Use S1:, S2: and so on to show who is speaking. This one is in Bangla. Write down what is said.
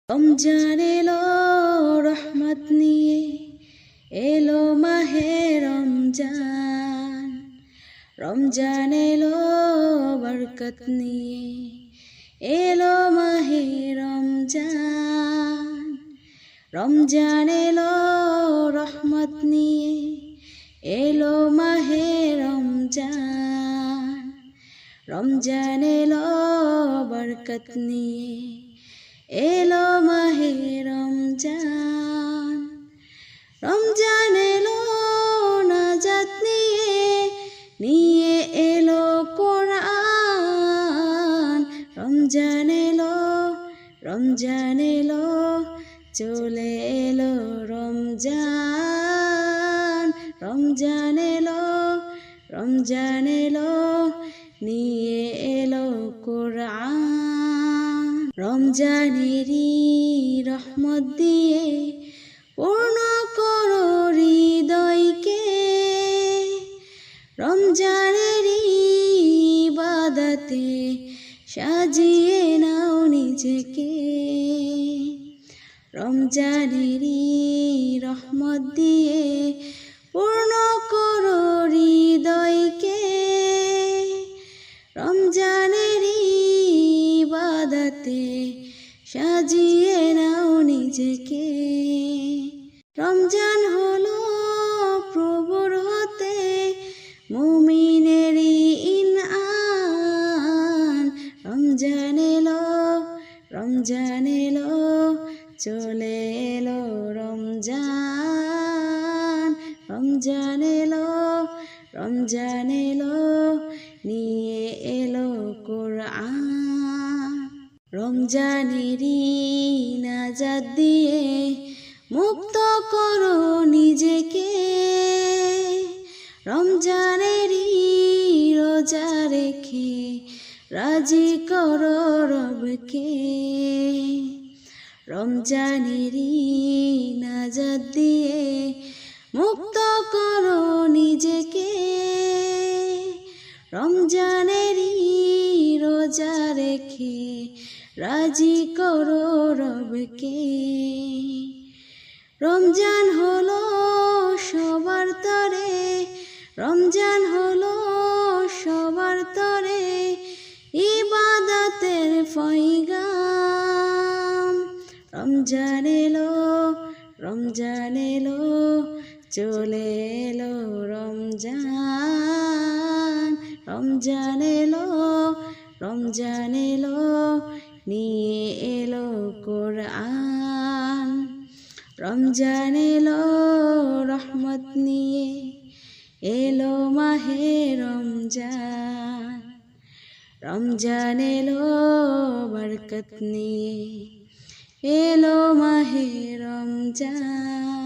S1: রমজান এলো রহমত নিয়ে, এলো মাহে রমজান। রমজান এলো বরকত নিয়ে, এলো মাহে রমজান। রমজান এলো রহমত নিয়ে, এলো মাহে রমজান। রমজান এলো বরকত নিয়ে, এলো মাহে রমজান। রমজান এলো নাজাত নিয়ে, নিয়ে এলো কোরআন। রমজান এলো, রমজান এলো, চলে এলো রমজান। রমজান এলো, রমজান এলো, নিয়ে এলো কোরআন। রমজানেরই রহমত দিয়ে পূর্ণ করো হৃদয়কে, রমজানেরই ইবাদতে সাজিয়ে নাও নিজেকে। রমজানেরই রহমত দিয়ে পূর্ণ করো হৃদয়কে, রমজানেরই ইবাদতে সাজিয়ে নাও নিজেকে। রমজান হলো প্রভুর হতে মুমিনেরই ইনআম। রমজান এলো, রমজান এলো, চলে এলো রমজান। রমজান এলো, রমজান এলো, নিয়ে এলো কোরআন। রমজানেরই নাজাত দিয়ে মুক্ত করো নিজেকে, রমজানেরই রোজা রেখে রাজি করো রবকে। রমজানেরই নাজাত দিয়ে মুক্ত করো নিজেকে, রমজানেরই রোজা রেখে রাজি করো রবকে। রমজান হলো সবার তরে, রমজান হলো সবার তরে ইবাদতের পয়গাম। রমজান এলো, রমজান এলো, চলে এলো রমজান। রমজান এলো, রমজান এলো, নিয়ে এলো কোরআন। রমজান এলো রহমত নিয়ে, এলো মাহে রমজান। রমজান এলো বরকত নিয়ে, এলো মাহে রমজান।